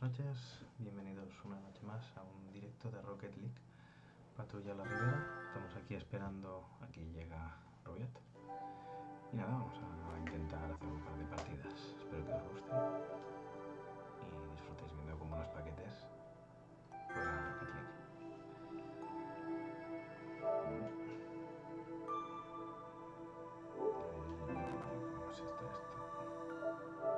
buenas noches, bienvenidos una noche más a un directo de Rocket League Patrulla la Ribera. Estamos aquí esperando a que llega Robiet. Y nada, vamos a intentar hacer un par de partidas. Espero que os guste y disfrutéis viendo cómo los paquetes juegan Rocket League. ¿Cómo se está esto?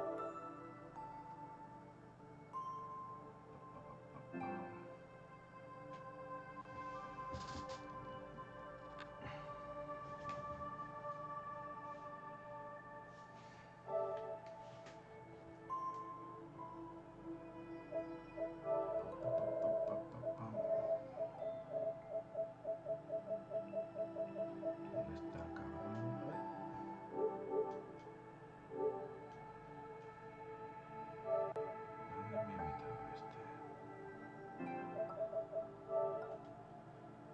¿Dónde está el cabrón? ¿Dónde me ha invitado este?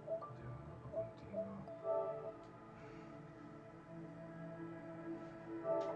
Tengo un grupo contigo. Pero, ¿cómo era esto?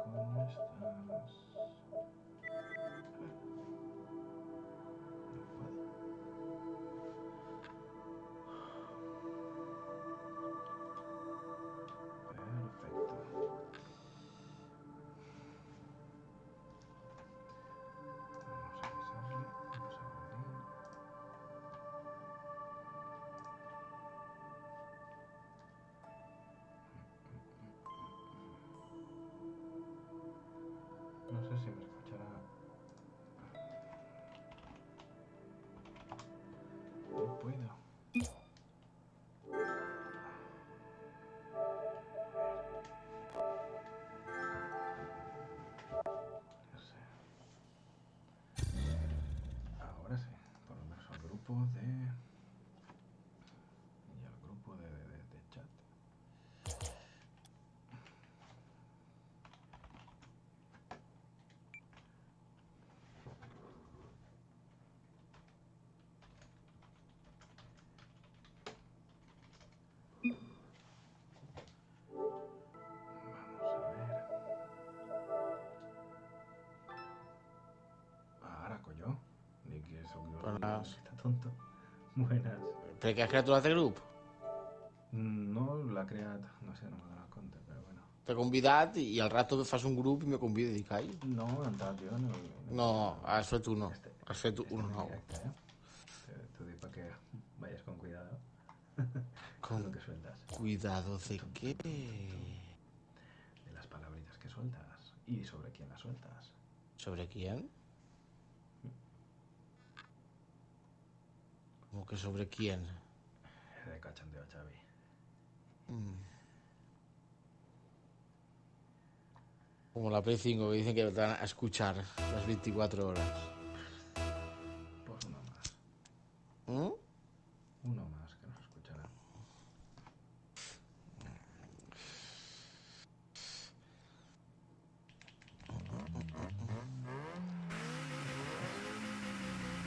¿Dónde coño estás? No puedo. Perfecto. Vamos a avisarle un segundín. No sé si me escuchará. No puedo. No sé. Ahora sí. Por lo menos al grupo de... Y al grupo de chat. Vamos a ver. Ahora, coño. Ni que eso que Buenas. está tonto. Buenas. ¿Pero qué has creado l'altre grup? No l'ha creat, no sé, no me dono compte, però bueno. T'he convidat i al rato fas un grup i me convida i callo. No, he entrat jo, no. No, has fet uno. Has fet este uno en nou. directe, Te digo para que vayas con cuidado. Con Lo que sueltas. cuidado de qué. De las palabritas que sueltas. Y sobre quién las sueltas. ¿Sobre quién? ¿Cómo que sobre quién? De cachondeo, Xavi. Como la Play 5 que dicen que te van a escuchar las 24 horas. Pues uno más. ¿Mm? Uno más que nos escuchará.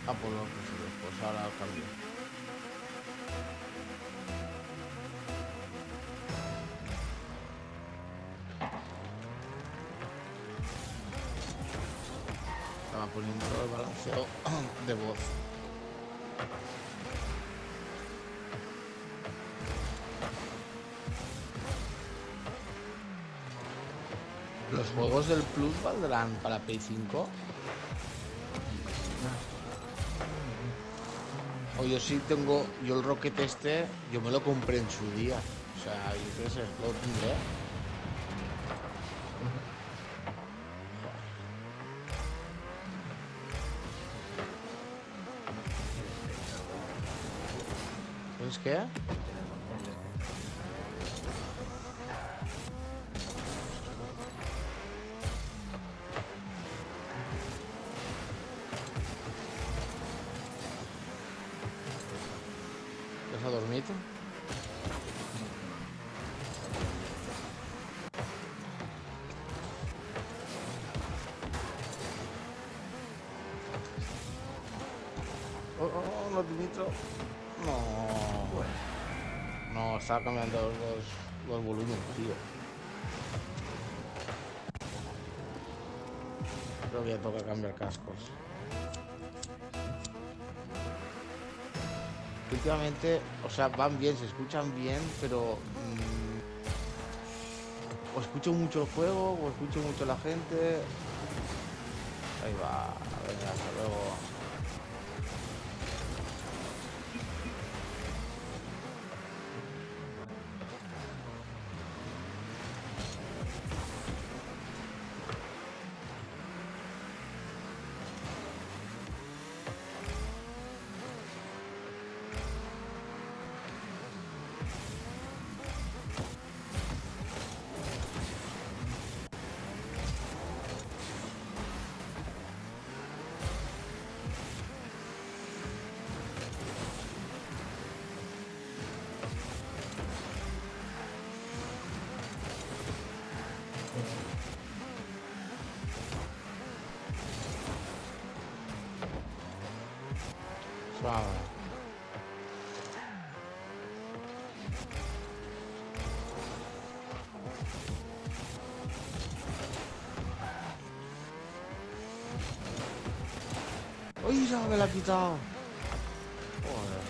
Ah, pues no, pues ahora cambio. Estaba poniendo el balanceo de voz. ¿Los juegos del Plus valdrán para Play 5? O yo sí tengo, yo el Rocket este, yo me lo compré en su día. O sea, yo qué sé, lo tendré. ¿Es qué? bonito. Oh, no, Dimitro. No. No, estaba cambiando los volúmenes, tío. Creo que ya toca cambiar cascos. Últimamente, o sea, van bien, se escuchan bien, pero o escucho mucho el juego, o escucho mucho la gente. Ahí va, venga, hasta luego. Suave. ¡Uy, ya me la ha quitado! Joder.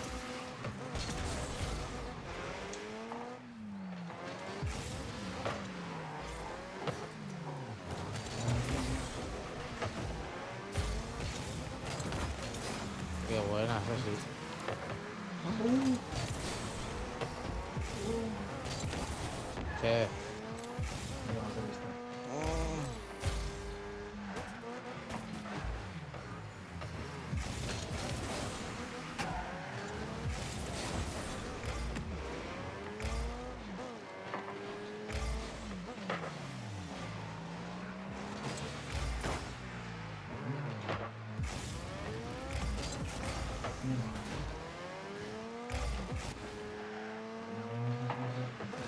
Qué buena, eso sí. ¿Qué?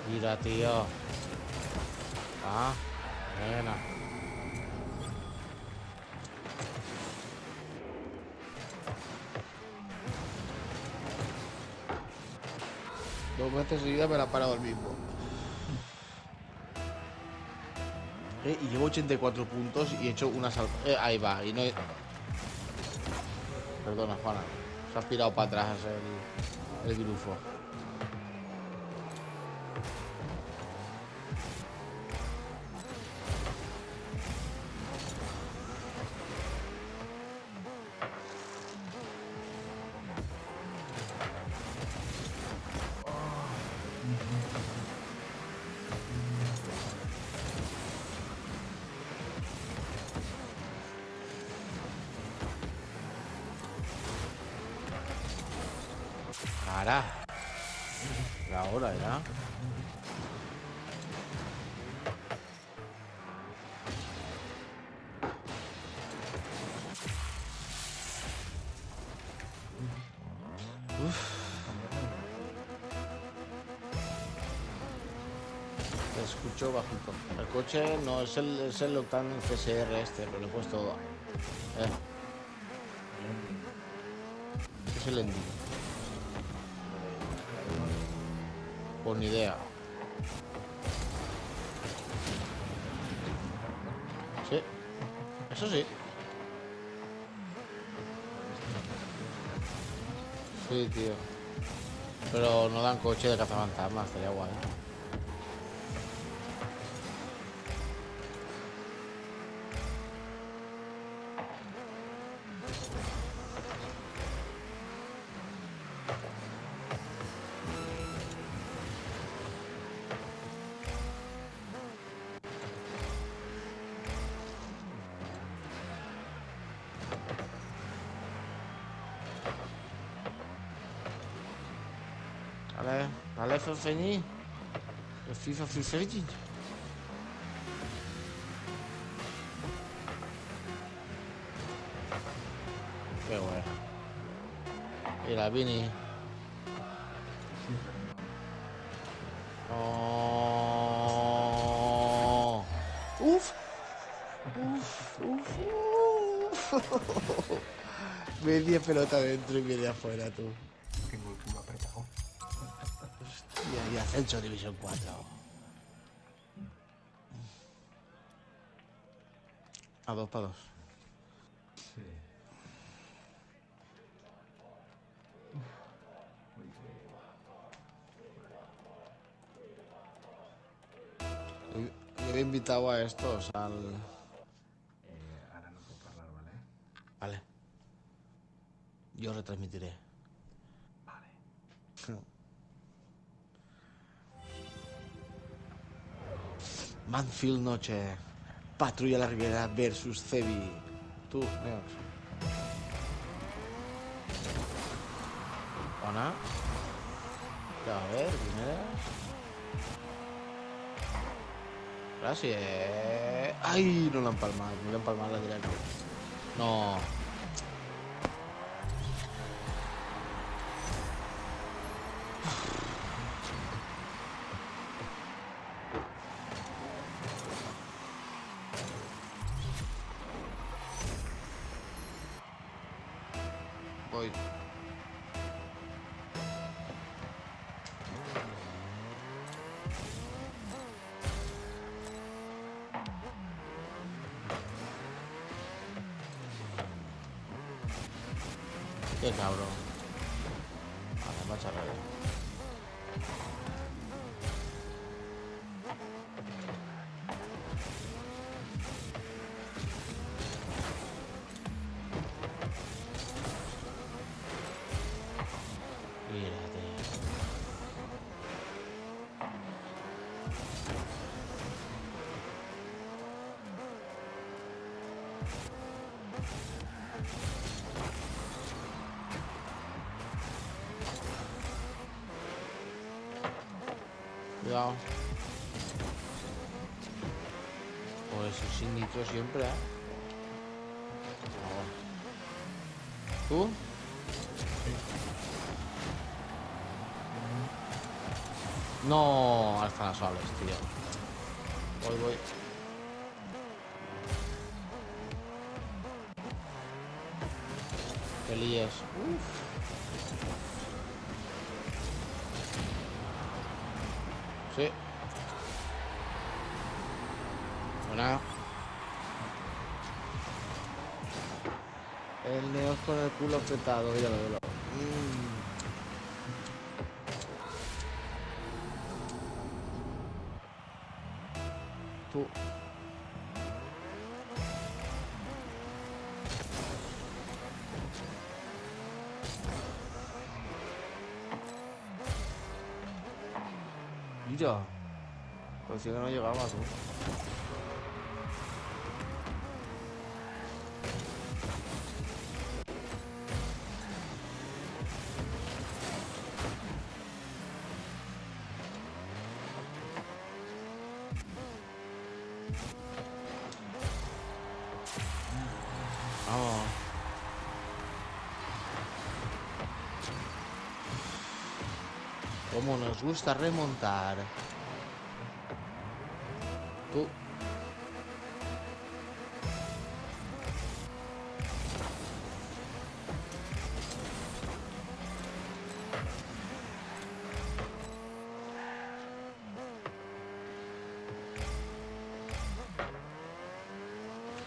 Mira, tío. Ah, buena. Dos veces seguidas me la ha parado el mismo. Y llevo 84 puntos y he hecho una salva. Ahí va, y no he... Perdona, Juana. Se ha pirado para atrás el grufo. Ahora. La hora ya. Te escucho bajito. El coche no es el Octane CSR este, pero lo he puesto. Es el Endy. Pues ni idea. Sí. Eso sí. Sí, tío. Pero no dan coche de cazafantasmas, estaría guay. Allez, Fefeni. Le FIFA Fifty. Qué bueno. Y la Vini. Media pelota dentro y media afuera, tú. Tengo el culo apretado. Y ascenso División 4. A 2 para 2. Sí. Yo he invitado a estos al... Ara no puc parlar, vale? Vale. Yo retransmitiré. Vale. Manfield Noche. Patrulla Larguera versus Cebi. Tú, Neox. Ona. A ver, ¿quién eres? Gracias. ¡Ay! No la han empalmado. No la han empalmado la directa. No. Voy. Qué cabrón. Vale, marcha revés. Mírate. Cuidado. Por eso sin nitro siempre, ¿eh? Ahora. ¿Tú? No, alza las aves, tío. Voy. Te líes. Sí. Buena. El Neos con el culo apretado, míralo. Tú. Mira. Parecía que no llegaba, tú. Vamos. Cómo nos gusta remontar. Tú.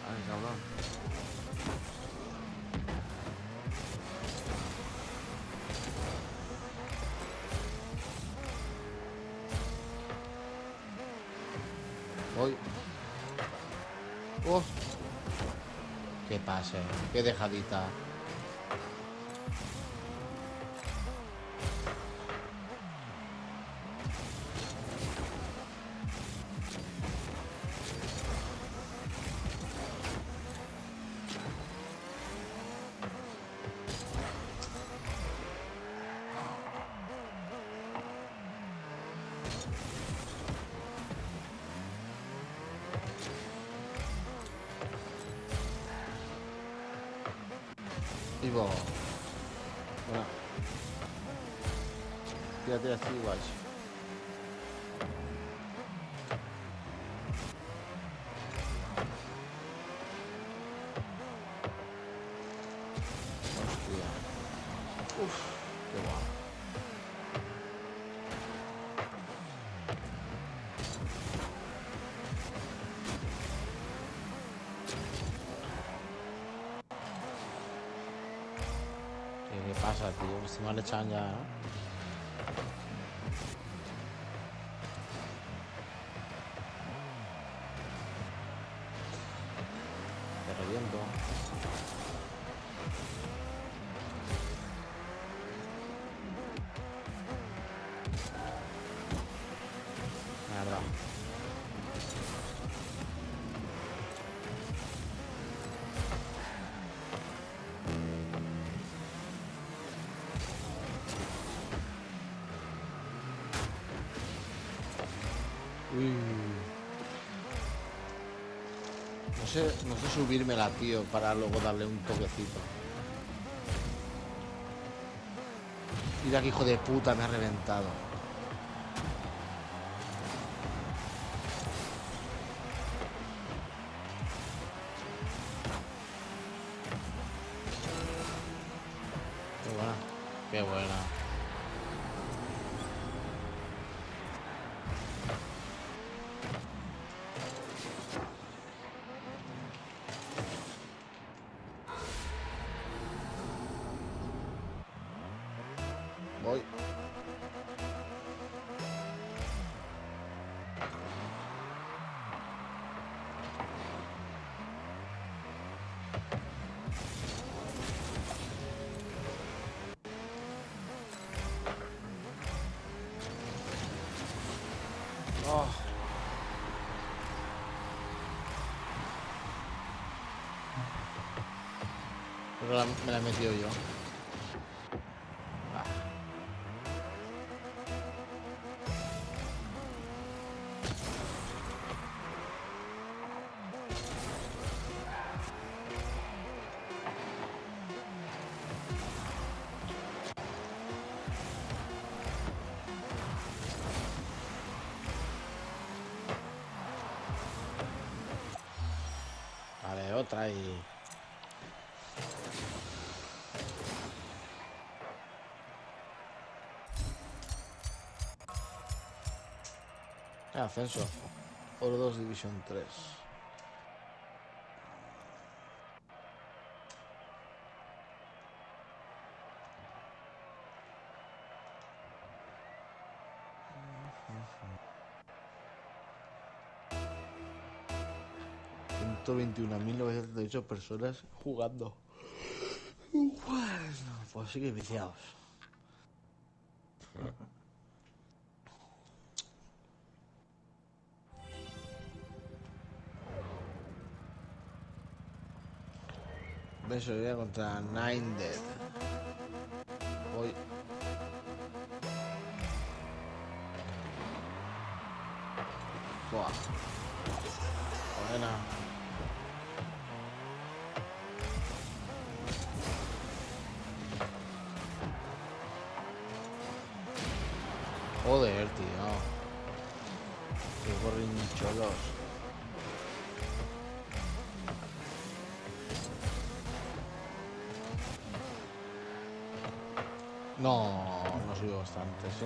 Ay, cabrón. Voy. Oh. Qué pase. Qué dejadita. Tipo. Bueno. Tírate así, igual. Uf, qué guapo. ¿Qué pasa, tío? Encima le echan ya, ¿no? Te reviento. Mierda. Uy. No sé subírmela, tío, para luego darle un toquecito. Mira que hijo de puta me ha reventado. Qué buena. Qué buena. Voy. Oh. Creo que me la he metido yo. Ah. Vale, otra y... Ascenso. Oro 2 División 3. $121.978 personas jugando. Bueno, pues sí que viciados. Vencería contra Nine Dead. Voy. Buah. Buena. Joder, tío. Qué corrincholos. No subió bastante, sí.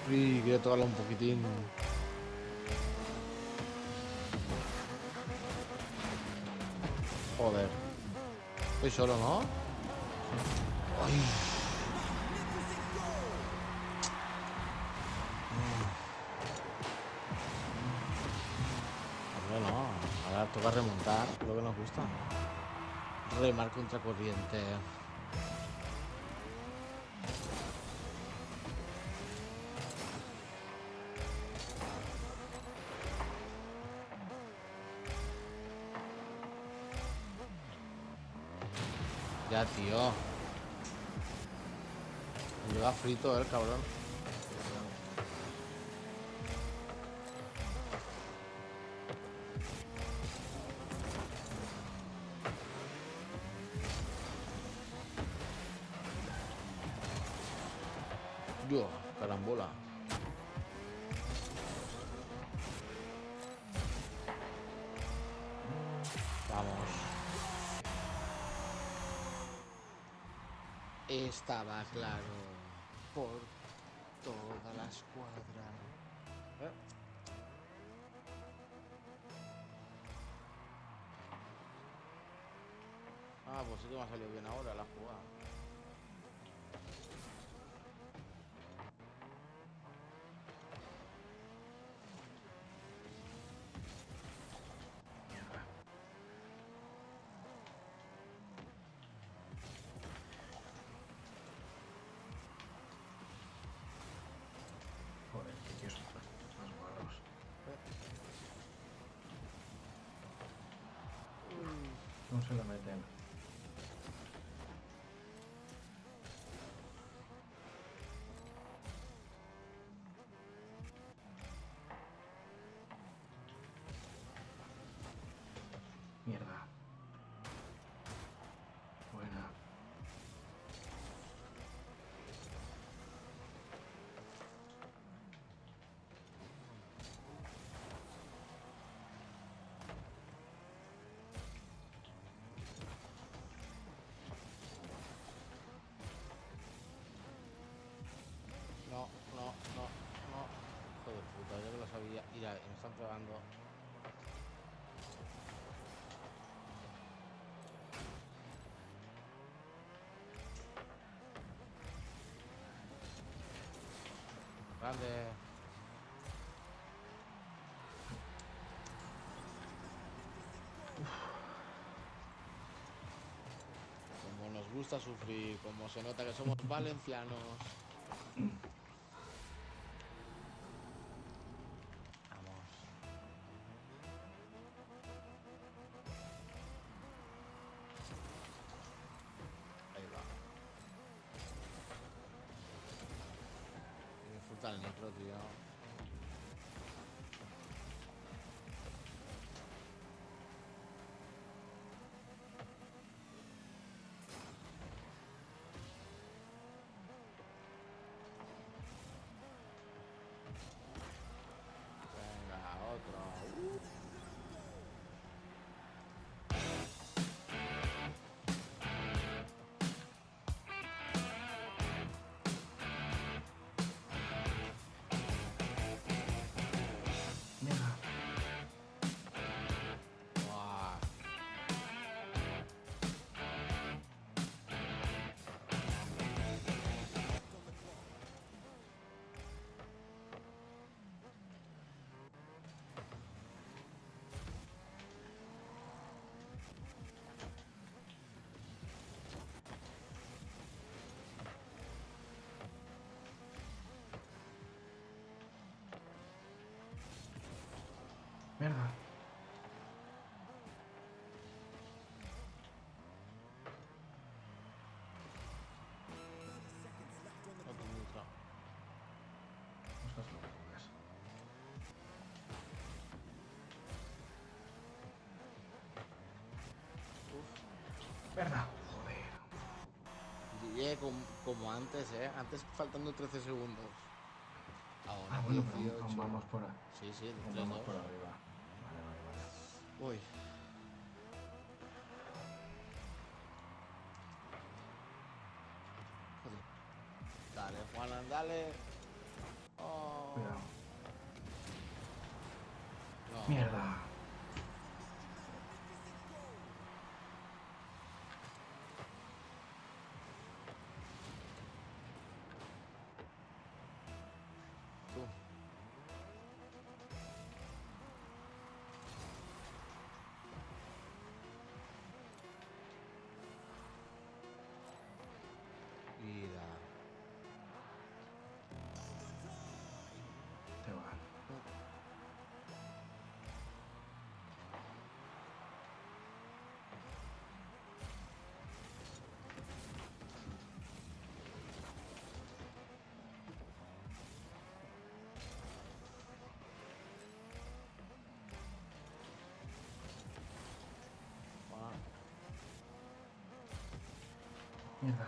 Y quiero tocarlo un poquitín. Joder. Estoy solo, ¿no? Ay. Hombre, no. Ahora toca remontar, lo que nos gusta. Remar contra corriente. Ya, tío. Me lleva frito, el cabrón. Yo, carambola. Vamos. Estaba claro por toda la escuadra. ¿Eh? Ah, pues sí que me ha salido bien ahora la jugada. Joder, qué tíos más malos. No se la meten. Mierda. Buena. No, no, no, no. Hijo de puta, yo que lo sabía. Mira, me están pegando. Grande. Como nos gusta sufrir, como se nota que somos valencianos. Vamos. Ahí va. Y disfruta el nitro, tío. Venga, otro. Mierda. Buah. Mierda. Otro nitro. No seas loco, Lucas. Mierda. Joder. Llegué como antes, ¿eh? Antes faltando 13 segundos. Ahora Ah, bueno, pero 18. aún vamos por, Sí, sí, aún 3-2. vamos por arriba. Vale, vale, vale. Uy. Joder. Dale, Juanan, dale. Oh. Cuidado. No. Mierda. Tú. Mira. Te va. Mierda.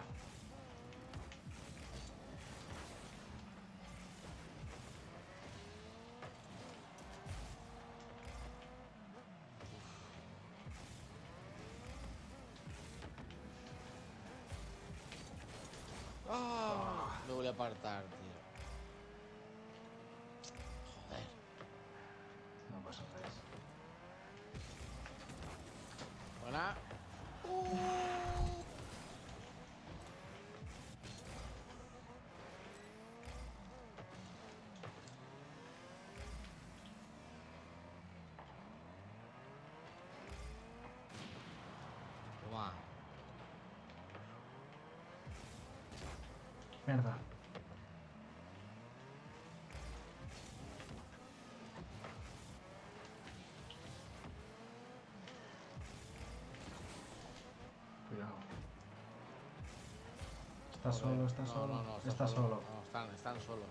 ¡Ah! Me voy a apartar, tío. Joder. No pasa nada. Buena. Toma. Mierda. Cuidado. Está Joder. solo, está No, solo. no, no, Está solo. No, están solos.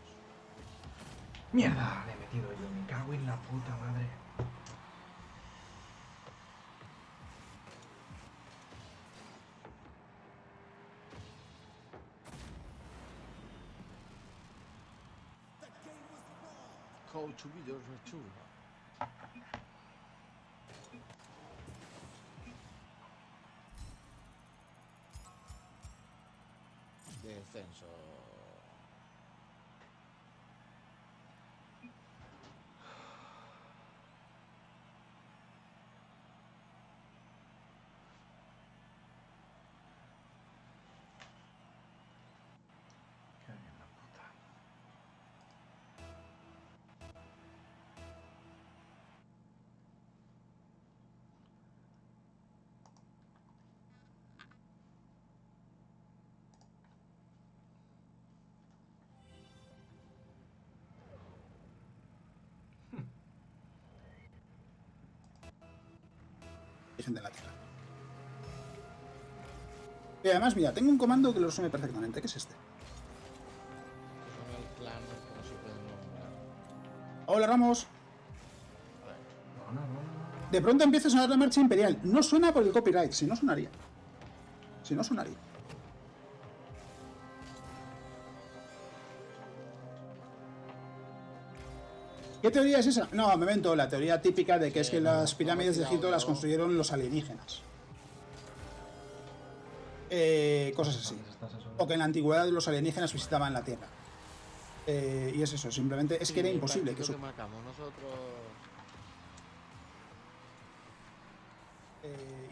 ¡Mierda! Le he metido yo. Me cago en la puta madre. Coach videos chulo. Descenso. Qué bien la puta. Gente en la tierra. Y además, mira, tengo un comando que lo resume perfectamente, que es este. Son el clan, como se puede nombrar. Hola, Ramos. No, no, no, no. De pronto empieza a sonar la marcha imperial. No suena por el copyright, si no sonaría. Si no sonaría. ¿Qué teoría es esa? No, me invento la teoría típica de que es que las pirámides de Egipto las construyeron los alienígenas. Cosas así. ¿Dónde estás eso? O que en la antigüedad los alienígenas visitaban la Tierra. Y es eso, simplemente es que era Sí, el imposible que partido eso. marcamos nosotros.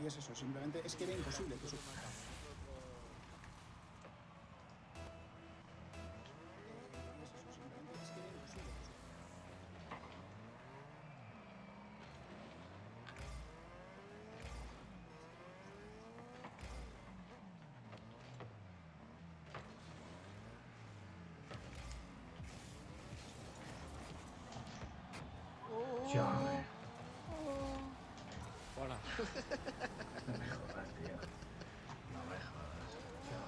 Y es eso, simplemente es que era imposible que eso. Ya, hombre. Hola. No me jodas, tío. No me jodas. Ya.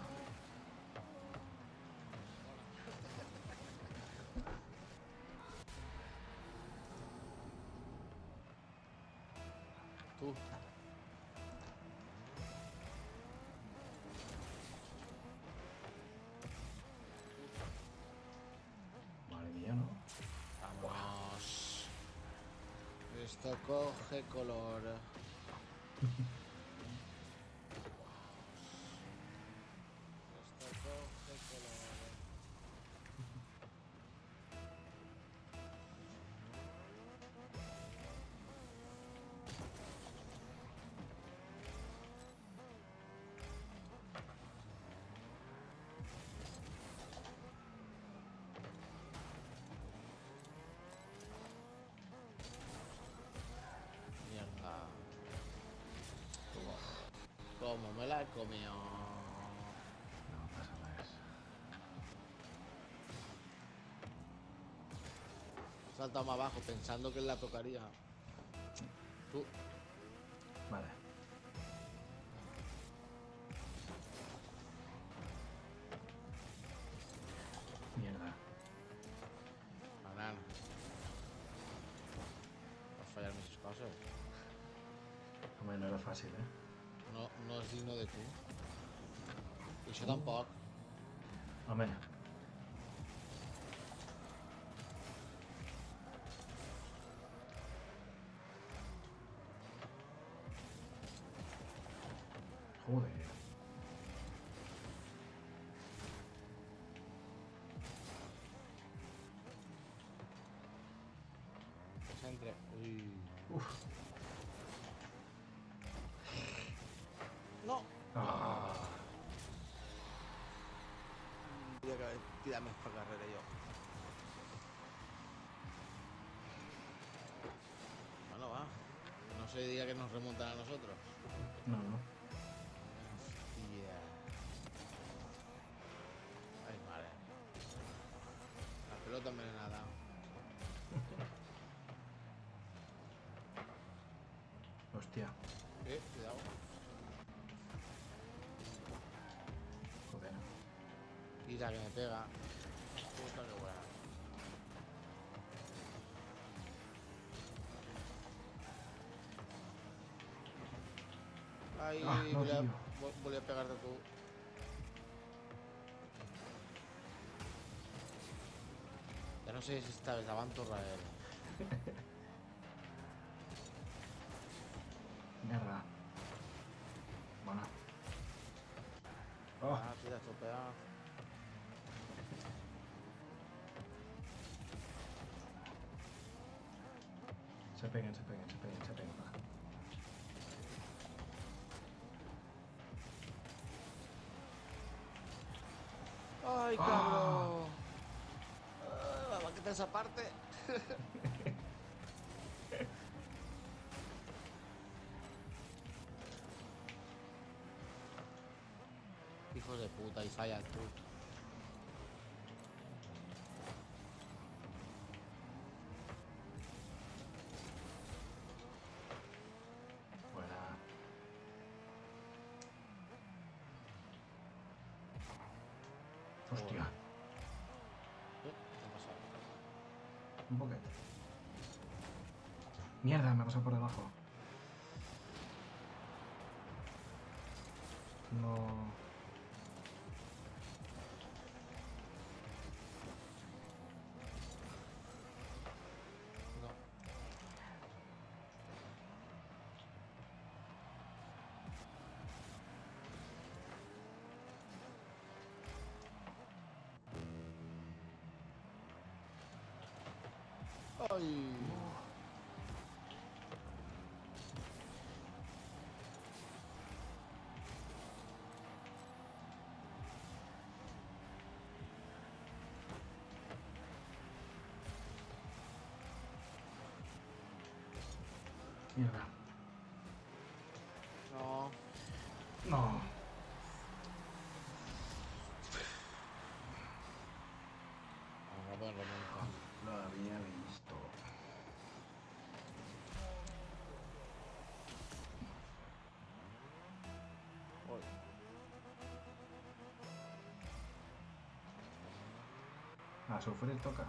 Tú. Madre mía, ¿no? Vámonos. Esto coge color. Esto coge color. Mierda. ¿Cómo me la he comido? No pasa nada. Salta más abajo pensando que la tocaría. Tú. Vale. Mierda. Banana. Vas a fallar mis cosas. Hombre, no era fácil, ¿eh? No, no es digno de tú. I això tampoc. Home. Joder. Entre. Ui. Uf. No! Ah. Tindria que haver tirat més per carrera jo. Bueno, va. No se diga que nos remontan a nosotros. No, no. Hostia. Ay, madre. La pelota envenenada. Hostia. Cuidado. Joder. Tira que me pega. Puta que buena. Ai, Ah, no, tio. volia pegar-te tu. Ja no sé si estaves davant o darrere. Mierda. Bueno. Oh. Ah, tira, topea. Se peguen, se peguen, se peguen, se peguen. Va. Ay, cabrón. Va a quitar esa parte. Hijos de puta, y fallas tú. Buena. Hostia. ¿Qué ha pasado? Un poquito. Mierda, me ha pasado por debajo. No. No. Ay. Mierda. No. No. Ahora voy a remontar. Lo había visto. Uy. A sufrir toca.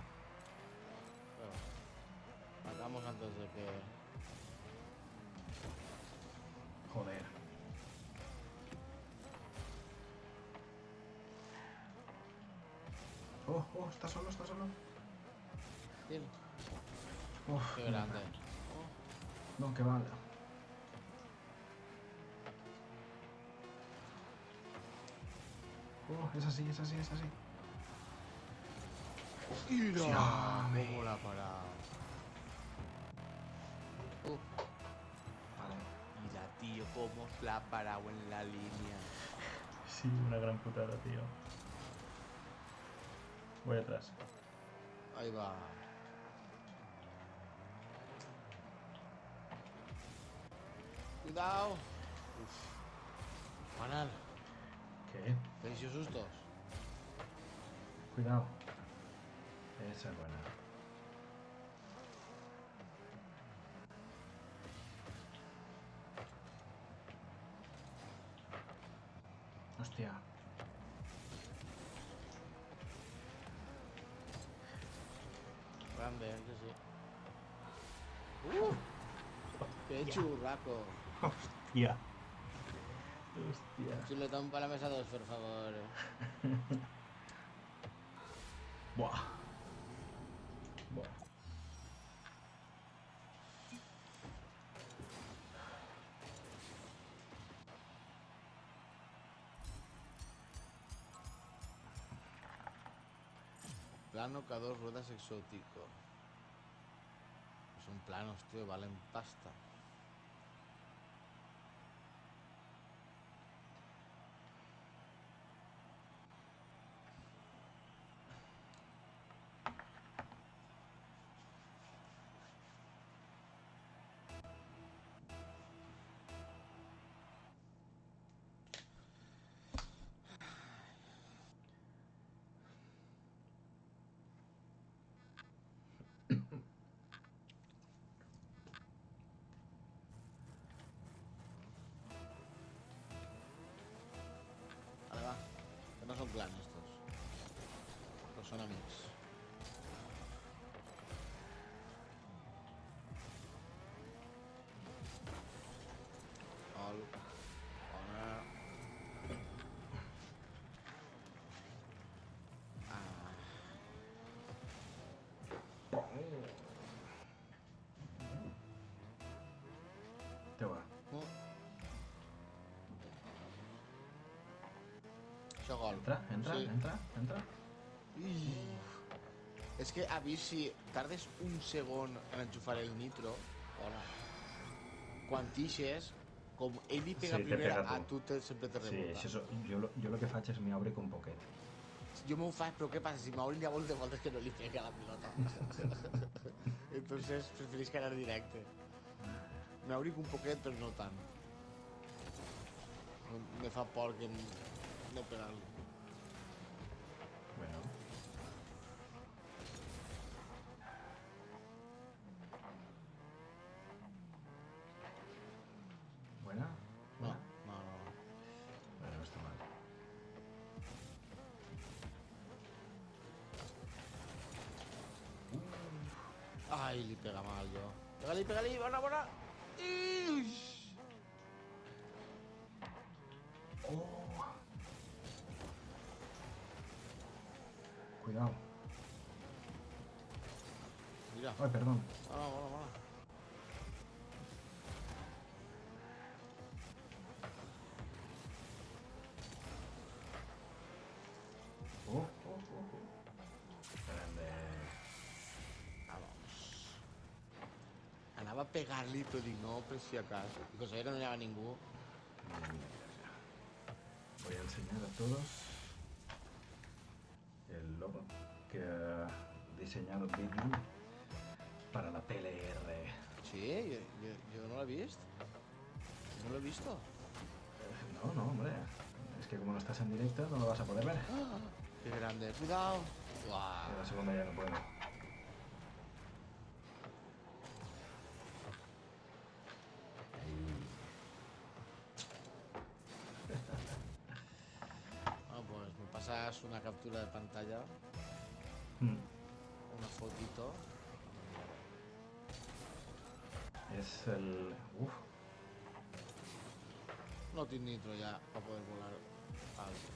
Bueno, acabamos antes de que... Joder. Oh, oh, está solo, está solo. Bien. Uf, Qué mierda. grande. No, que vale. Oh, es así, es así, es así. ¡Mira! Llame. ¿Cómo la ha parado? Vale. Mira, tío, cómo la ha parado en la línea. Sí, una gran putada, tío. Voy atrás. Ahí va. Cuidado. Uf. Manal, ¿Qué? ¿tenéis sustos? Cuidado. Esa es buena. Hostia. Grande, que sí. ¡Qué churraco! Hostia. Hostia. Chuletón para la mesa 2, por favor. Buah. Buah. Plano K2, ruedas exótico. Son planos, tío, valen pasta. Vale, va. Que no son planes estos. Estos son amigos. All. Honor. Ah. Te va. Això gol. Entra. Es que a ver si tardes un segundo en enchufar el nitro. Hola. Quan tixes, com ell li pega Sí, te primer, pega a tu. tu sempre te Sí, rebota. això, jo lo que faig és m'hi obri un poquet. Yo me faig, pero ¿qué pasa? Si me abren llavors de voltes que no li pega la pilota. Entonces preferís ganar directe. Me abric un poquet, però no tant. Me fa por que no pegar-li. Bueno. Buena. No. Bueno, no està mal. Ai, li pega mal, jo. Pega-li, bona. Ix! Oh. Cuidado. Mira. Ay, perdón. Bona. Oh. Grande. Vamos. Anava a pegar-li, però dic no, per si acaso. I com sabia que no hi havia ningú. Mira. Voy a enseñar a todos el logo que ha diseñado BitLoop para la PLR. Sí, yo no l'he vist. No l'he visto. No, hombre. Es que como no estás en directo no lo vas a poder ver. ¡Ah! ¡Qué grande! ¡Cuidado! Y ¡Guau! la segunda ya no puedo. Bueno, pues me pasas una captura de pantalla, una fotito. Es el... Uf. No tinc nitro ja per poder volar alto.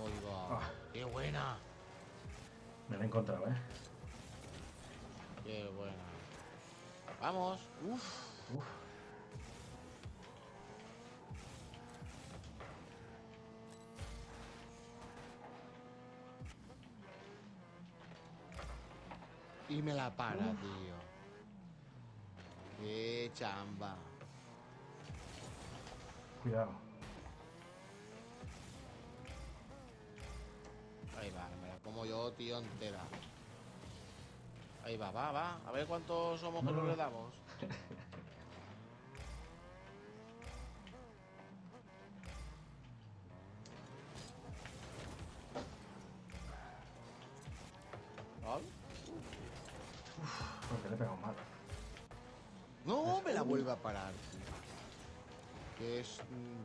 Oiga, Ah. qué buena, Me la he encontrado, ¿eh? qué buena. Vamos, uf. Uf. Y me la para, tío. Qué chamba. Cuidado. Ahí va, me la como yo, tío, entera. Ahí va. A ver cuántos somos que No. nos le damos. ¿Vale? Porque le he pegado mal. No, me la vuelve a parar, tío. Que es...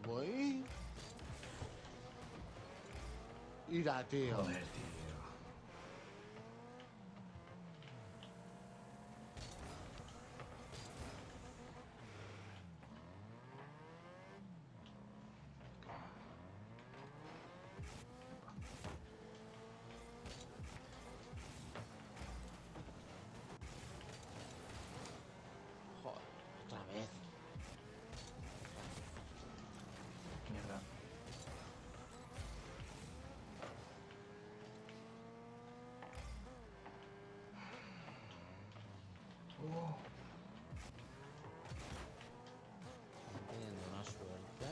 Voy... Mira, tío. Joder, tío. Teniendo una suerte.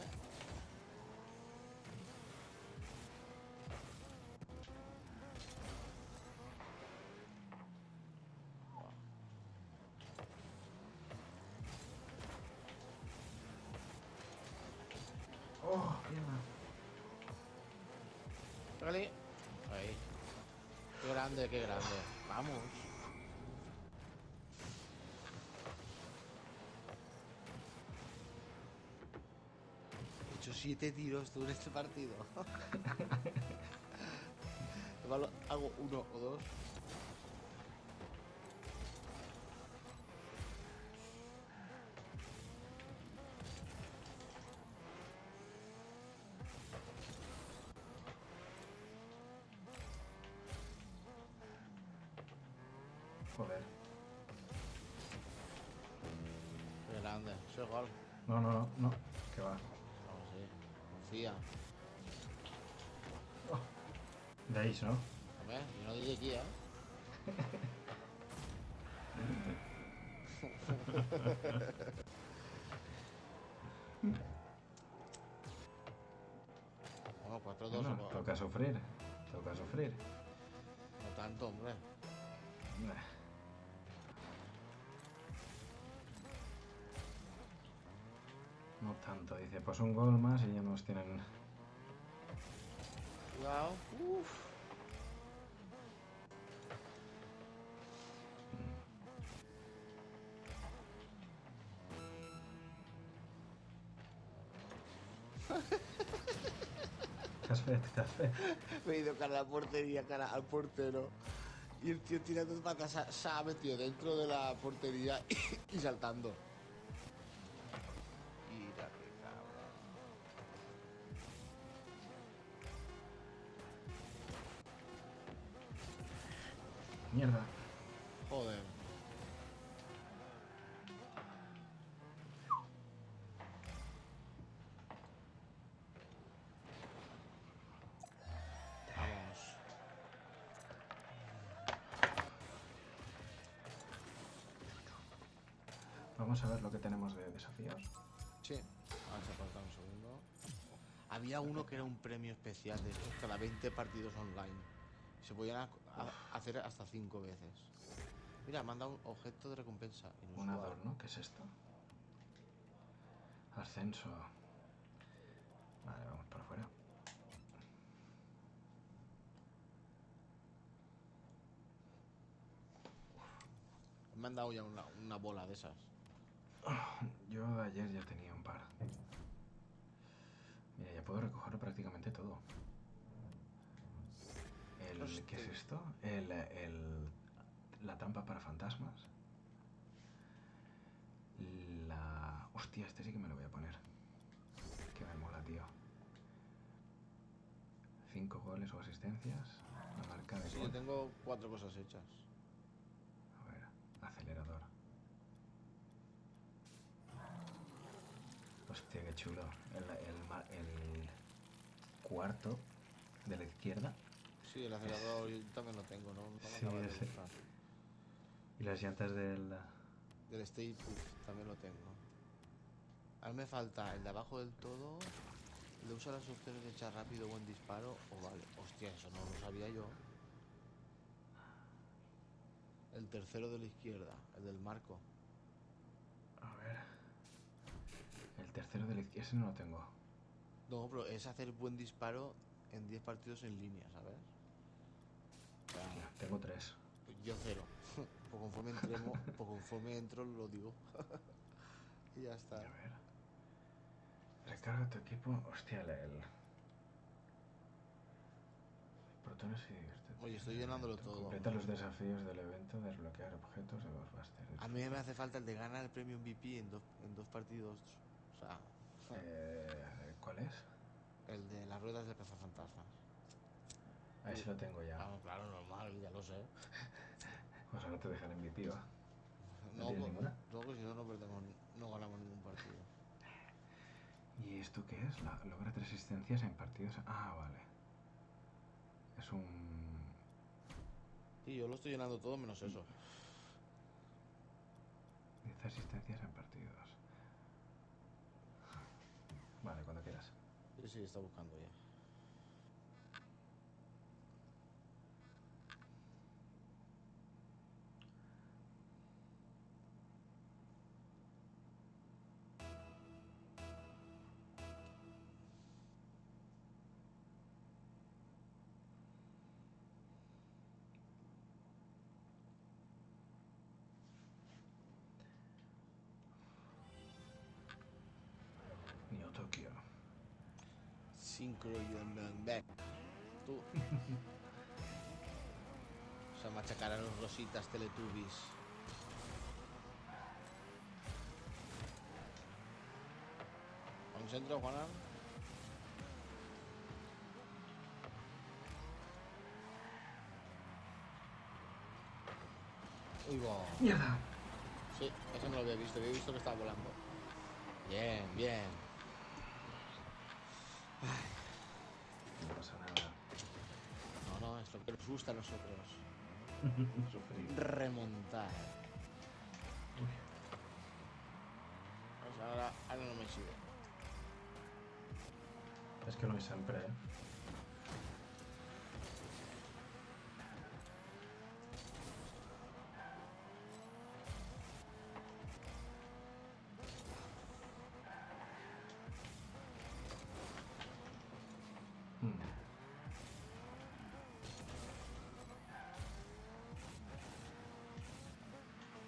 ¡Oh, mierda! Pégale. Ahí. Qué grande, qué grande. Vamos. He hecho 7 tiros tú en este partido. Igual hago 1 o 2. Joder. Qué grande. Ese gol. No, no, no, no. Que va. Vamos, sí. Confía. ¿Veis, no? Hombre, yo no diría aquí, ¿eh? Bueno, 4-2. Bueno, toca sufrir. Toca sufrir. No tanto, hombre. No tanto, dice. Pues un gol más y ya nos tienen. Cuidado. Uf. T'has fet. Me he ido cara a la portería, cara al portero. Y el tío tirando patas se ha metido dentro de la portería y saltando. Mira qué cabrón. Mierda. Joder. Vamos. Vamos a ver lo que tenemos de desafíos. Sí. Vamos a apartar un segundo. Había uno que era un premio especial de estos cada 20 partidos online. Se podían hacer hasta 5 veces. Mira, manda un objeto de recompensa Un inusual. adorno, ¿qué es esto? Ascenso. Vale, vamos para afuera. Me han dado ya una bola de esas. Yo ayer ya tenía un par. Mira, ya puedo recoger prácticamente todo. ¿Qué es esto? La trampa para fantasmas. Hostia, este sí que me lo voy a poner. Que me mola, tío. 5 goles o asistencias. La marca de Sí, gol. yo tengo 4 cosas hechas. A ver, acelerador. Hostia, qué chulo. El cuarto de la izquierda. Sí, el acelerador yo también lo tengo, ¿no? No me Sí, acaba de ese. gustar. Y las llantas del... Del Stay Puft también lo tengo. A mí me falta el de abajo del todo, el de usar las opciones de echar rápido o buen disparo, o vale. Hostia, eso no lo sabía yo. El tercero de la izquierda, el del marco. A ver... El tercero de la izquierda, ese no lo tengo. No, pero es hacer buen disparo en 10 partidos en línea, ¿sabes? Hostia, tengo 3. Yo 0. Pues conforme entro lo digo. Y ya está. A ver... Recarga tu equipo... Hostia, el... Protones y... Oye, estoy llenándolo todo. Completa los desafíos del evento, desbloquear objetos de Ghostbusters. A mí me hace falta el de ganar el premio MVP en dos partidos. O sea, ¿Cuál es? el de las ruedas de cazafantasmas. Ahí sí lo tengo ya. Ah, claro, normal, ya lo sé. O sea, no te dejan MVP, ¿va? ¿No No, tienes ninguna? no, que si no, no ganamos ningún partido. ¿Y esto qué es? Logra 3 asistencias en partidos... Ah, vale. Es un... Sí, yo lo estoy llenando todo menos eso. 10 asistencias en partidos. Vale, cuando quieras. Sí, sí, está buscando ya. Neo Tokio. Synchro back. Tú. Se machacarán los rositas Teletubbies. ¿Con centro, Juanan? Uy, va. ¡Mierda! Sí, eso no lo había visto que estaba volando. Bien, bien. No pasa nada. No, no, es lo que nos gusta a nosotros. Sufrir. Remontar. Uy. Pues ahora no me sirve. Es que no es siempre, ¿eh?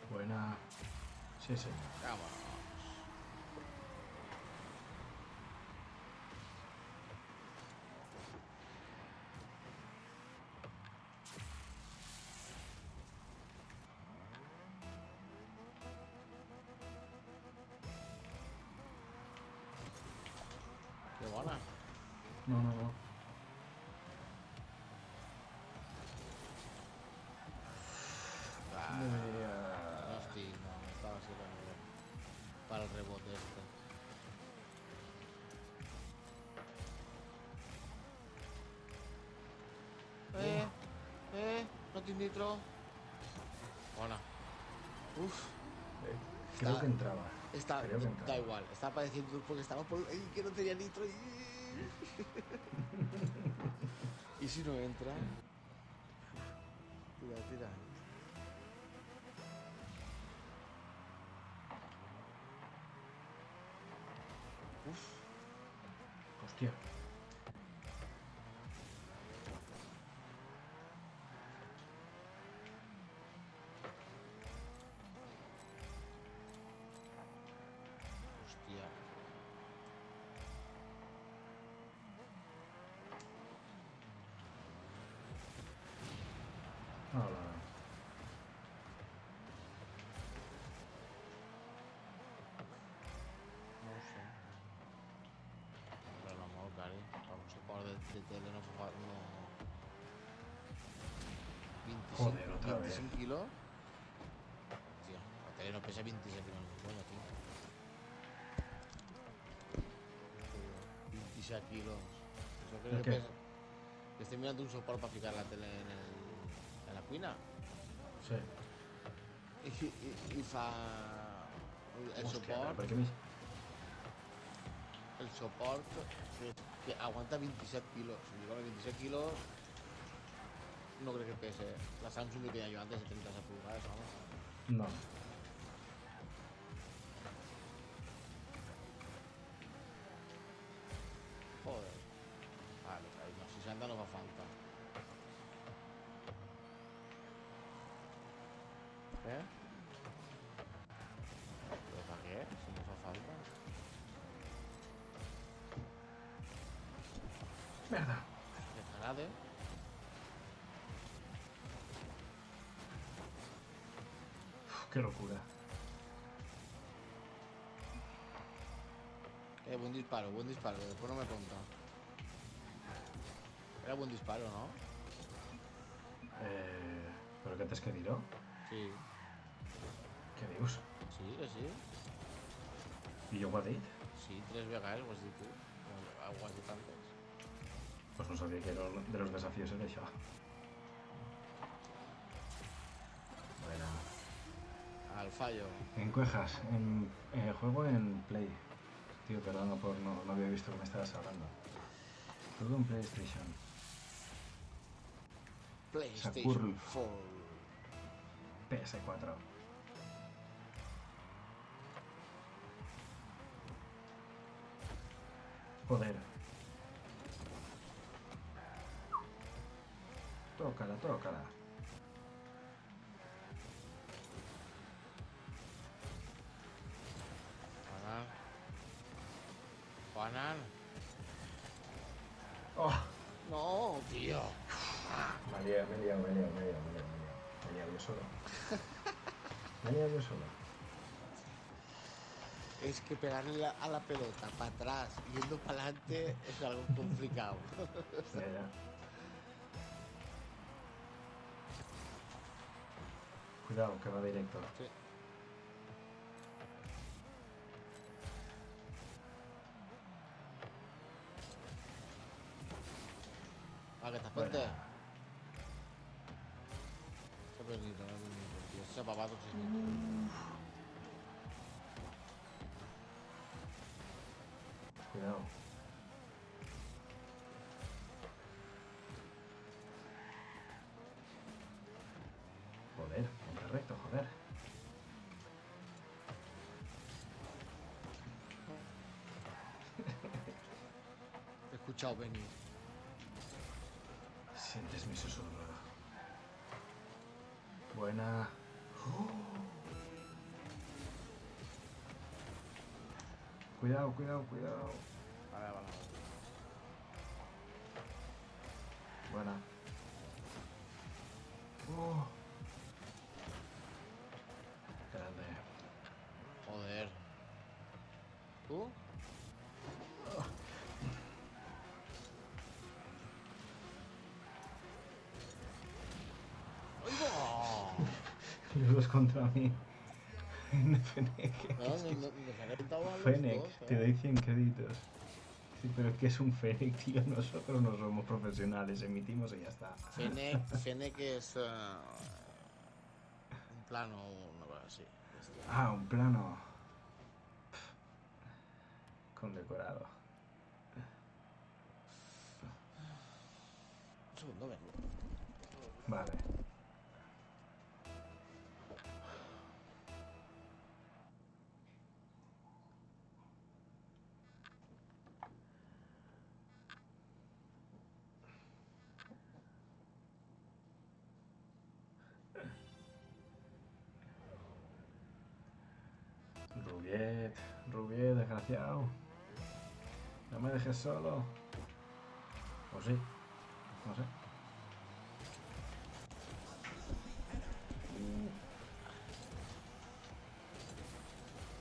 Buena. Sí, sí. Vámonos. Qué buena. No, no, no. Ah, Debería... hostia, no, estaba así para el rebote este. No tiene nitro. Buena. Uf. Creo que entraba. Creo que Da entraba. igual, está padeciendo porque estaba por ahí que no tenía nitro y... ¿Y si no entra? Tira, tira. Uf. Hostia. Hostia. Hola. No ho sé. Per l'amor, cari. Com suport de tele no fa... No... 25, Joder, otra 25 vez. kilos. Tío, la tele no pesa 26 kilos. Bueno, tío. 26 kilos. Eso creo ¿El que qué? pesa. Estoy mirando un soporte para fijar la tele en la cuina. Sí. I fa... El Hostia, suport... ¿pero por qué me... El support que aguanta 27 kilos. Si digo 27 kilos, no creo que pese. La Samsung que tenía yo antes de 30 pulgadas, vamos. No. Joder. Vale, no, 60 no fa falta. ¿Qué? ¿Pero para qué? Si no fa falta. Mierda. Que t'agrade. Qué locura. Buen disparo, después no me conta. Era buen disparo, ¿no? ¿Pero qué te has querido? Sí, ¿Qué dios? sí, que sí. ¿Y yo what did? Sí, 3 vegades ho has dit tu. Ho has dit antes. Pues no sabía que era de los desafíos era això. Buena. el fallo. En Cuejas, juego en Play. Tío, perdona por no había visto que me estabas hablando. Juego en PlayStation. PlayStation Sakurl. 4. PS4. Joder. Tócala, tócala. Juanan. Oh. No, tío. Me he liado yo solo. Me he liado yo solo. Es que pegarle a la pelota para atrás yendo para adelante es algo complicado. Ya. Cuidado, que va directo. Sí. Ah, que te Bueno. frente. Se ha perdido, tío. Se ha papado, sí. Cuidado. Joder, ponte recto, joder. He escuchado venir. Sientes mi susurro. Buena. Cuidado. Vale. Buena. Grande. Joder. ¿Tú? Los dos contra mí. Fennec. No, nos ha reventado a los Fennec, dos, te doy 100 créditos. Sí, pero es que es un Fennec, tío. Nosotros no somos profesionales, emitimos y ya está. Fennec es un plano o una cosa así. Ah, un plano. Condecorado. Un segundo, vengo. Vale. Rubiet, desgraciado. No me dejes solo. O sí, no sé.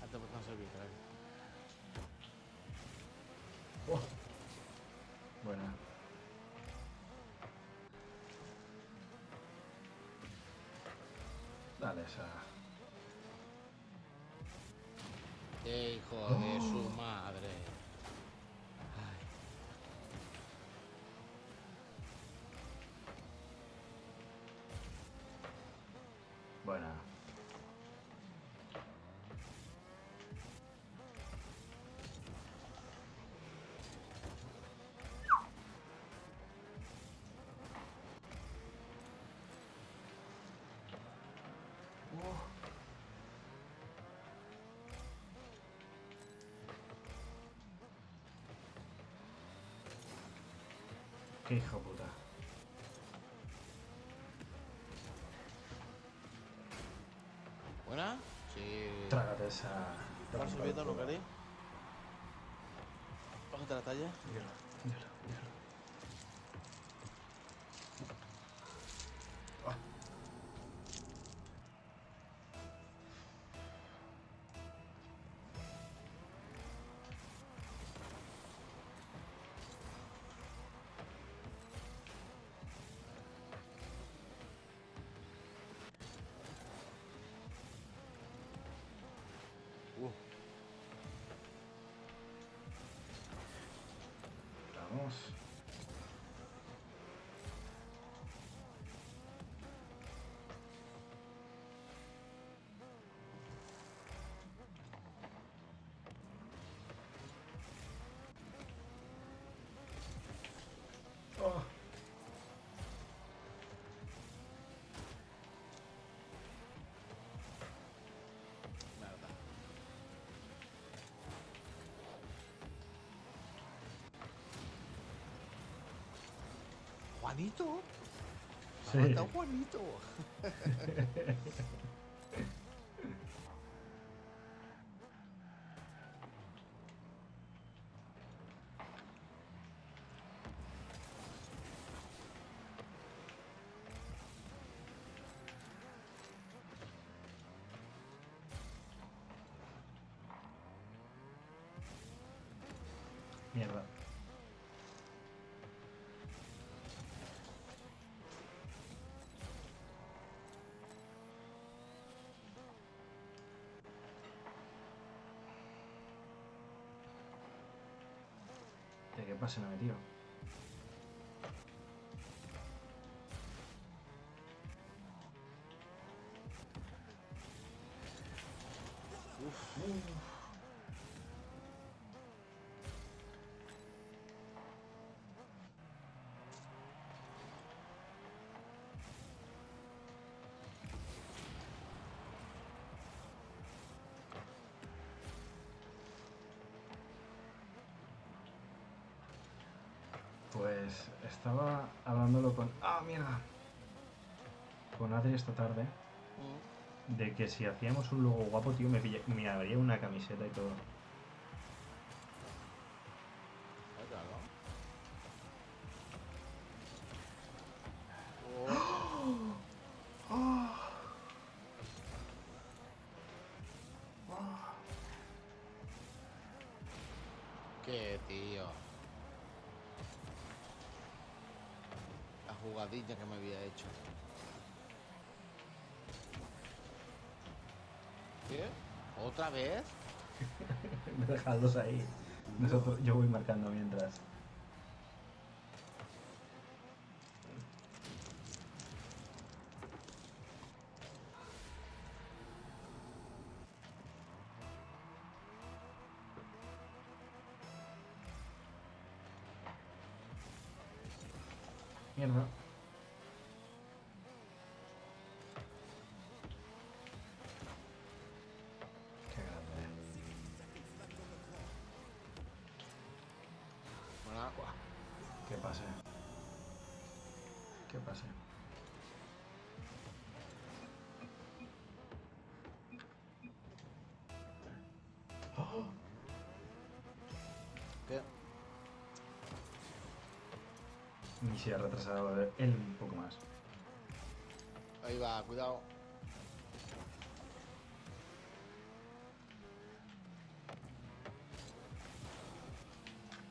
Hasta por no servir, ¿vale? Oh. Buena. Dale esa. ¡Qué hijo de su madre! Ay. Buena. Qué hijo puta. ¿Buena? Sí. Trágate esa. ¿Vas subiendo, no queréis? Bájate la talla. Míralo. Vamos. Juanito. Sí. Ha matado Juanito. Mierda. ¿De qué pasa? No me tiro. Pues estaba hablándolo con... ¡Ah, mierda! Con Adri esta tarde. De que si hacíamos un logo guapo, tío, me haría una camiseta y todo. Claro. Qué tío. La jugadilla que me había hecho. ¿Qué? ¿Otra vez? Dejadlos ahí. Yo voy marcando mientras. Mierda. Qué grande. Bueno, ¿Qué pase? ¿Qué pase? ¿qué? Ni se ha retrasado él un poco más. Ahí va, cuidado.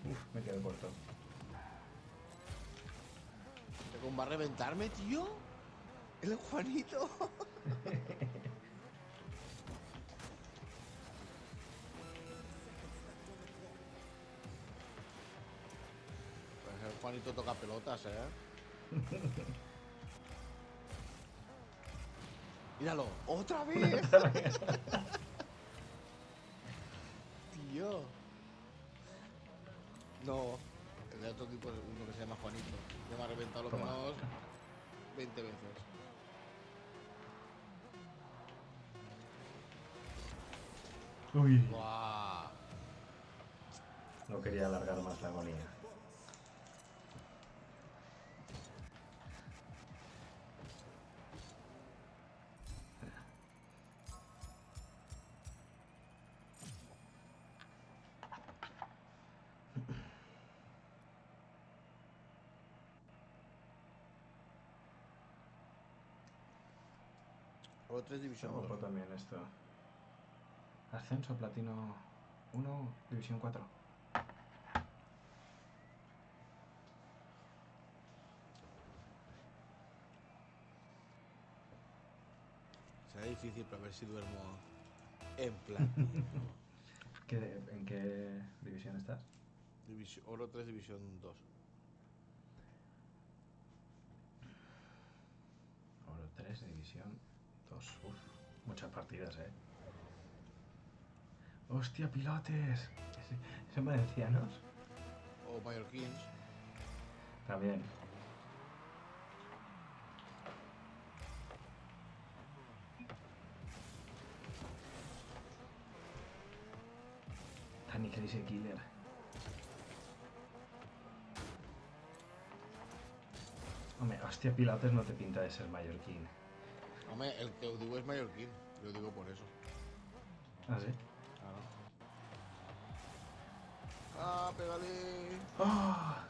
Uf, me quedo corto. ¿Cómo va a reventarme, tío? El Juanito. Pues el Juanito toca pelotas, Míralo, otra vez. Tío. No. El de otro tipo, uno que se llama Juanito. Ya me ha reventado lo Toma. menos 20 veces. Uy. Buah. No quería alargar más la agonía. O 3 Está División guapo 2. también esto. Ascenso Platino 1, División 4. Será difícil para ver si duermo en platino. ¿En qué división estás? Oro 3 División 2. Oro 3, División 2. Uf, muchas partidas, ¡Hostia, pilotes! ¿Son valencianos? O mallorquins. También. Danny Crazy Killer. Hostia, Pilates no te pinta de ser mallorquín. Hombre, el que os digo es mallorquín. Yo digo por eso. ¿Ah, sí? Claro. ¡Ah, pégale! ¡Ah!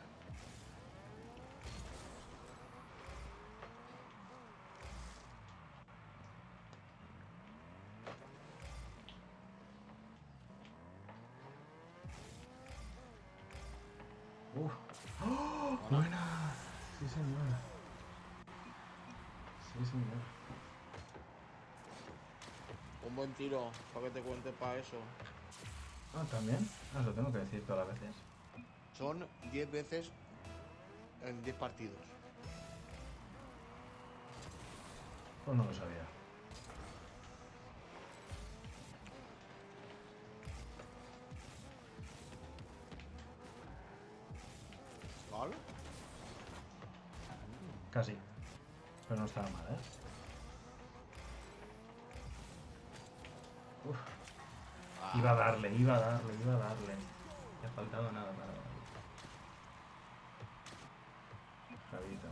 ¡Oh! ¡Buena! Sí, señora. Sí, señora. Un buen tiro, para que te cuente para eso. Ah, ¿también? Ah, lo tengo que decir todas las veces. Son 10 veces en 10 partidos. Pues no lo sabía. ¿Vale? Casi. Pero no estaba mal, ¿eh? Uf. Ah, Iba a darle. Me ha faltado nada para darle. Javito.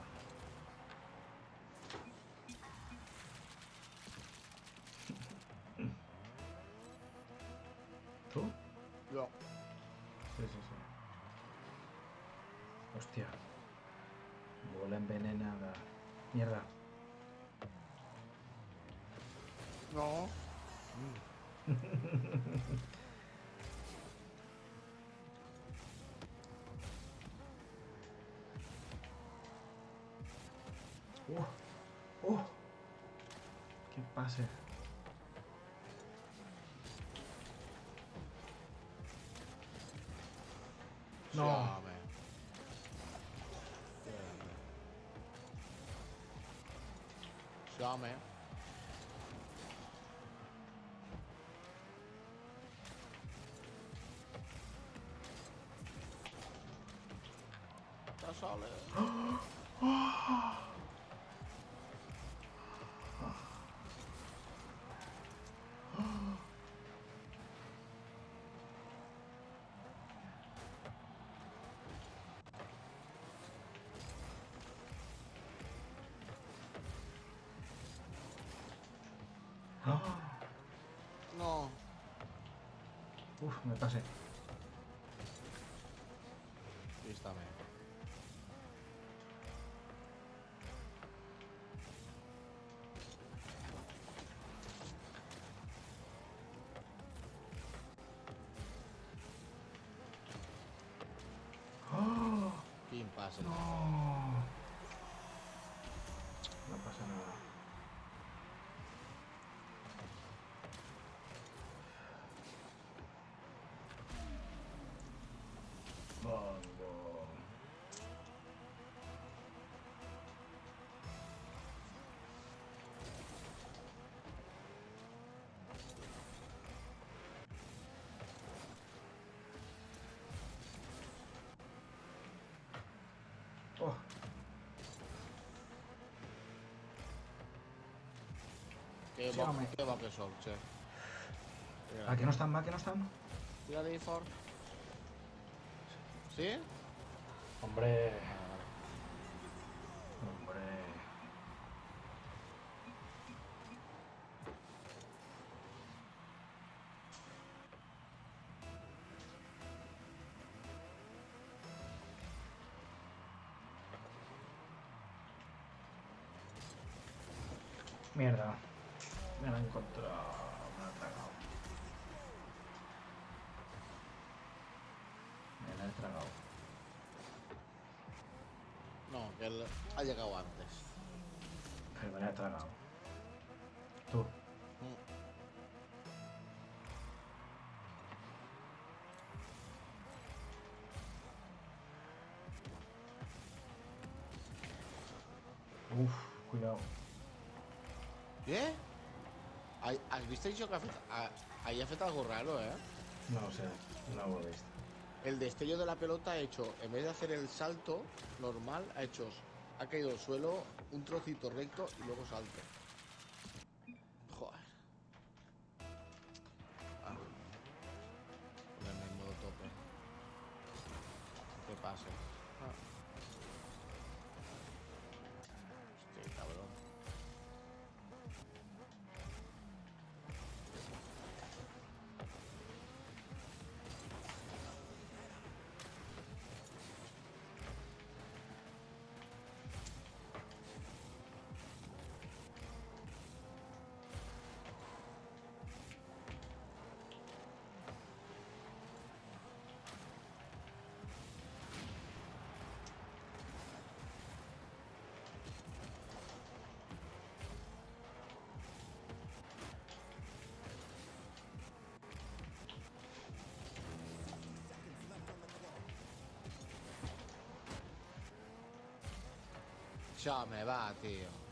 ¿Tú? yo. Sí, sí, sí. Hostia. Bola envenenada. Mierda. No. ¡Oh! ¡Qué pase! No. Llame. Llame. Ya sale. ¡Ah! No. Uf, me pasé. Vístame. ¡Oh! Pim, pase. No. No pasa nada. Bongo. Oh. Qué Sí, va, home. qué va que sol, che. ¿A que no están? ¿A que no están? Tira de for. ¿Sí? Hombre. Ah, vale. Hombre. Mierda. Me la he encontrado. Me la he tragado. Me la he tragado. No, que él ha llegado antes. Pero me la he tragado. Tú. Mm. Uf, cuidado. ¿Qué? ¿Has visto eso que ahí ha hecho algo raro, eh? No sé. No lo he visto. El destello de la pelota ha hecho, en vez de hacer el salto normal, ha caído al suelo un trocito recto y luego salto. Joder. Ah. Ponerme en modo tope. Que pase. Ah. Ya me va, tío.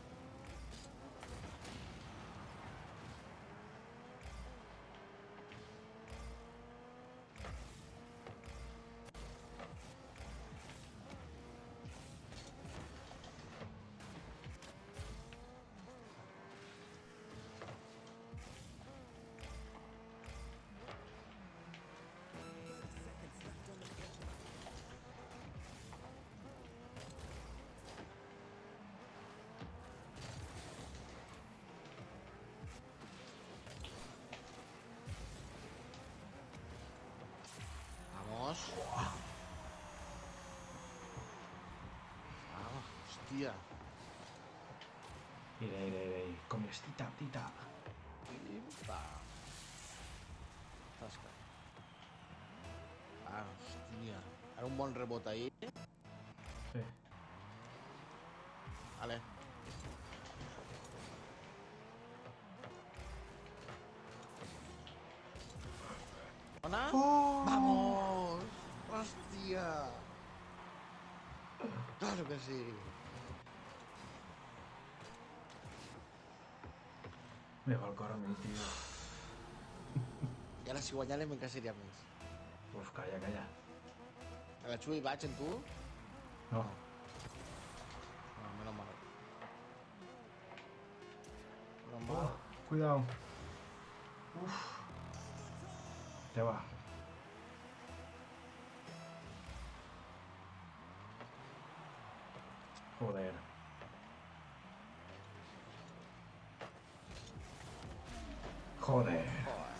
Vamos. Vamos, hostia. Iré. Con estita, tita. Limpa. Zasca. Ah, hostia. Era un buen rebote ahí. Sí. Vale. ¿Ona? ¡Oh! ¡Vamos! ¡Hostia! ¡Claro que sí! Me va el cor a mi, tío. I ara si guanyàrem encara seria més. Uf, calla. A la Xui vaig en tu? No. No, menos mal. Menos Oh, mal. cuidado. Uf. Ya va. Joder. Joder. Joder.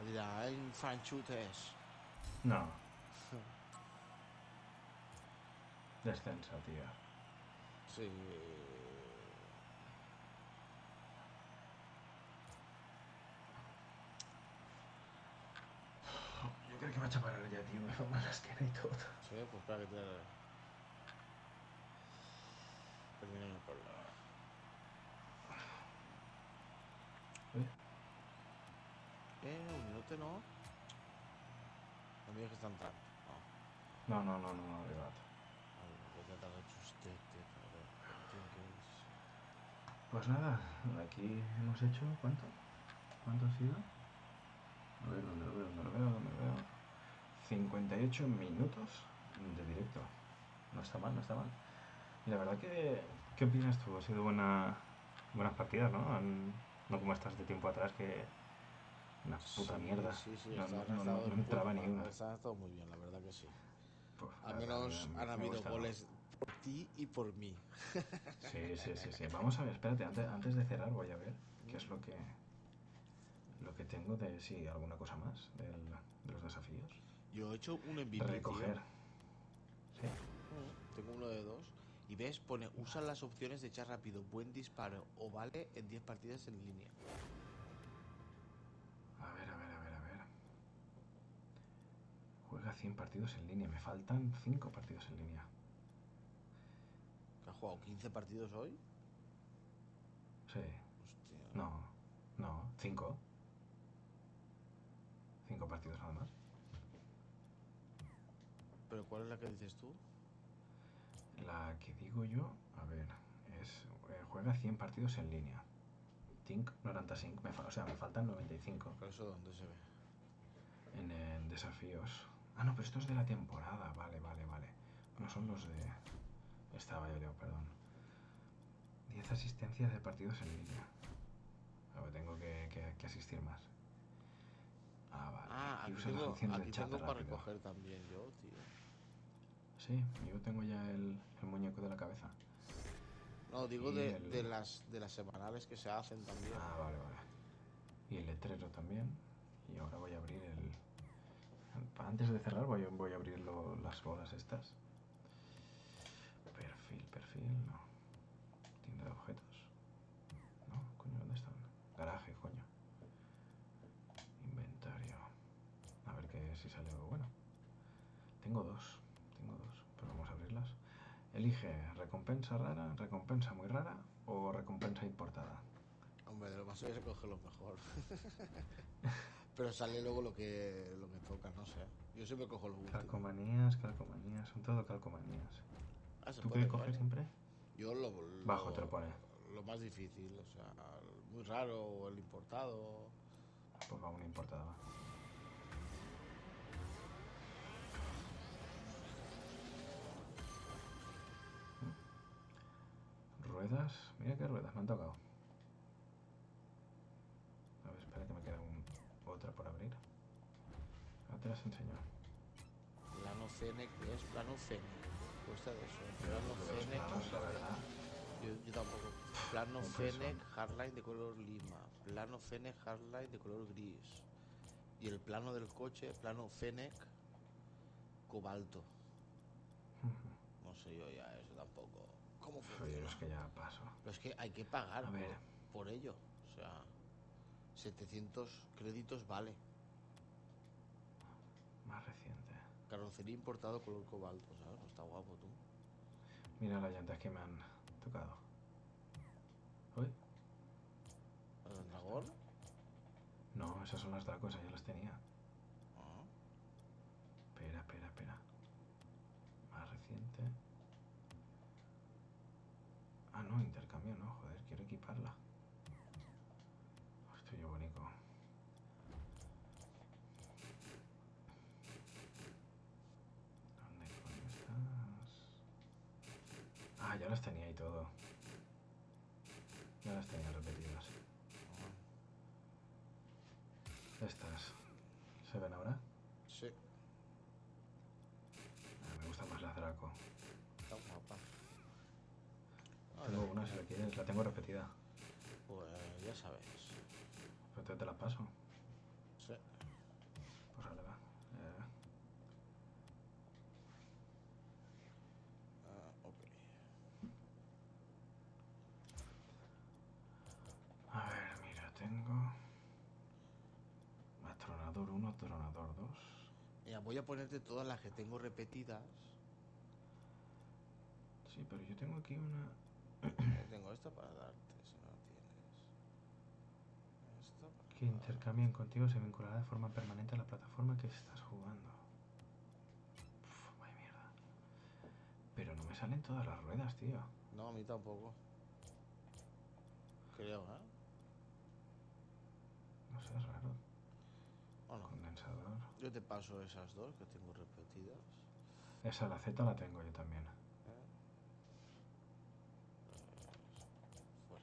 Dirà, en fan xutes. No. Descensa, tío. Sí. Yo creo que vaig a parar ja, tio. Me fa mal l'esquena i tot. Sí, pues espera que te... Terminem el problema. Un minut, no? No mires que està entrant. No. No, ha arribat. He tratat el justete, pero... Tingues... Pues nada, aquí hemos hecho... ¿Cuánto? ¿Cuánto ha sido? A ver, ¿dónde lo veo? 58 minutos de directo. No está mal. Y la verdad que... ¿Qué opinas tú? Ha sido buenas partidas, ¿no? No como estas de tiempo atrás que... Una puta mierda. Sí, No entraba ni una. Están estado muy bien, la verdad que sí. Pues, Al menos han me habido gusta, goles por ti y por mí. Sí. Vamos a ver, espérate, antes de cerrar voy a ver qué es lo que tengo de... Sí, alguna cosa más de los desafíos. Yo he hecho un MVP, Recoger. tío. Sí. Tengo uno de 2. Y ves, pone, usa las opciones de echar rápido, buen disparo o vale en 10 partidas en línea. A ver. Juega 100 partidos en línea. Me faltan 5 partidos en línea. ¿Que has jugado 15 partidos hoy? Sí. Hostia. No. 5. 5 partidos nada más. ¿Pero cuál es la que dices tú? La que digo yo, a ver, es... juega 100 partidos en línea. Tinc 95. O sea, me faltan 95. ¿Pero eso dónde se ve? En desafíos. Ah, no, pero esto es de la temporada. Vale. No son los de... Estaba yo, perdón. 10 asistencias de partidos en línea. A ver, tengo que asistir más. Ah, vale. Ah, Aquí usa las opciones del chat tengo para rápido. recoger también yo, tío. Sí, yo tengo ya el muñeco de la cabeza. No, digo Y de las semanales que se hacen también. Ah, vale. Y el letrero también. Y ahora voy a abrir antes de cerrar voy a abrir las bolas estas. Perfil, no. Tienda de objetos. No, coño, ¿dónde están? Garaje, coño. Inventario. A ver si sale algo bueno. Tengo dos, pero Elige recompensa rara, recompensa muy rara o recompensa importada. Hombre, de lo más obvio se coge lo mejor. Pero sale luego lo que toca, no sé. Yo siempre cojo lo último. Calcomanías, son todo calcomanías. Se ¿Tú puede qué coges ver. siempre? Yo lo Bajo te lo pone. lo más difícil, o sea, muy raro o el importado. Pues va una importada, va. Ruedas, mira qué ruedas me han tocado. A ver, espera que me queda otra por abrir. Ahora te las enseño. Plano Fennec, ¿qué es? Plano Fennec. Cuesta de eso. Plano Yo de los Fennec. planos, la verdad. Yo tampoco. Plano Un Fennec fresón. Hardline de color lima. Plano Fennec Hardline de color gris. Y el plano del coche, plano Fennec cobalto. No sé yo ya eso tampoco. ¿Cómo Yo funciona? es que ya paso. Pero es que hay que pagar A ver. por ello. O sea, 700 créditos vale. Más reciente. Carrocería importado color cobalto, ¿sabes? No está guapo tú. Mira las llantas que me han tocado. ¿Uy? ¿El dragón? No, esas son las Dracos, ya las tenía. Ah. Espera. Más reciente. Ah, no, intercambio no, joder, quiero equiparla. Estoy yo bonito. ¿Dónde coño estás? Ah, ya las tenía y todo. Ya las tenía repetidas. Estas. ¿Se ven ahora? Sí, Me gusta más la Draco. está guapa. Tengo una, si la quieres, la tengo repetida. Pues ya sabes. Pero te la paso. Sí. Pues vale, va. Ok. A ver, mira, tengo... Atronador 1, Atronador 2. Mira, voy a ponerte todas las que tengo repetidas. Sí, pero yo tengo aquí una... Yo tengo esta para darte, si no la tienes. Esta para Que intercambien contigo se vinculará de forma permanente a la plataforma que estás jugando. Uf, vaya mierda. Pero no me salen todas las ruedas, tío. No, a mí tampoco. Creo, ¿eh? No sé, es raro. Bueno, Condensador. yo te paso esas dos que tengo repetidas. Esa, la Z la tengo yo también. Fuera.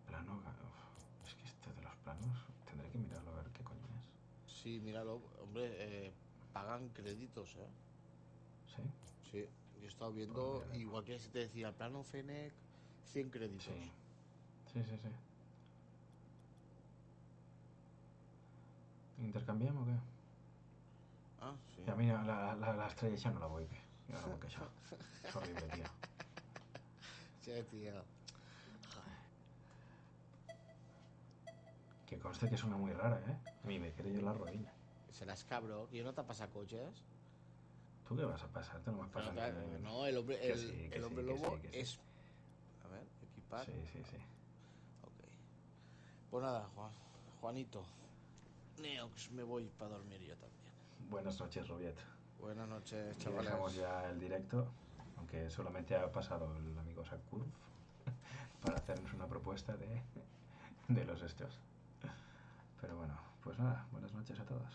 Plano... Uf, es que esto de los planos tendré que mirarlo a ver qué coño es. Sí, míralo. Hombre, pagan créditos, ¿eh? ¿Sí? Sí, yo he estado viendo, Pues igual que se te decía, plano Fennec, 100 créditos. Sí. ¿Intercambiamos o qué? Ah, sí. Y a mí la estrella ya no la voy, que yo no me quejo. Es horrible, tío. Sí, tío. Que conste que es una muy rara, ¿eh? A mí me quedé yo la rodilla. Serás cabrón, que yo no te pasa coches. ¿Tú qué vas a pasar? Tú no me pasas No, el hombre, Que sí, el hombre que lobo sí, que sí. es. A ver, equipar. Sí. Ok. Pues nada, Juanito. Neox, me voy para dormir yo también. Buenas noches, Robiet. Buenas noches, Y chavales. dejamos ya el directo, aunque solamente ha pasado el amigo Sakurf para hacernos una propuesta de los estos. Pero bueno, pues nada, buenas noches a todos.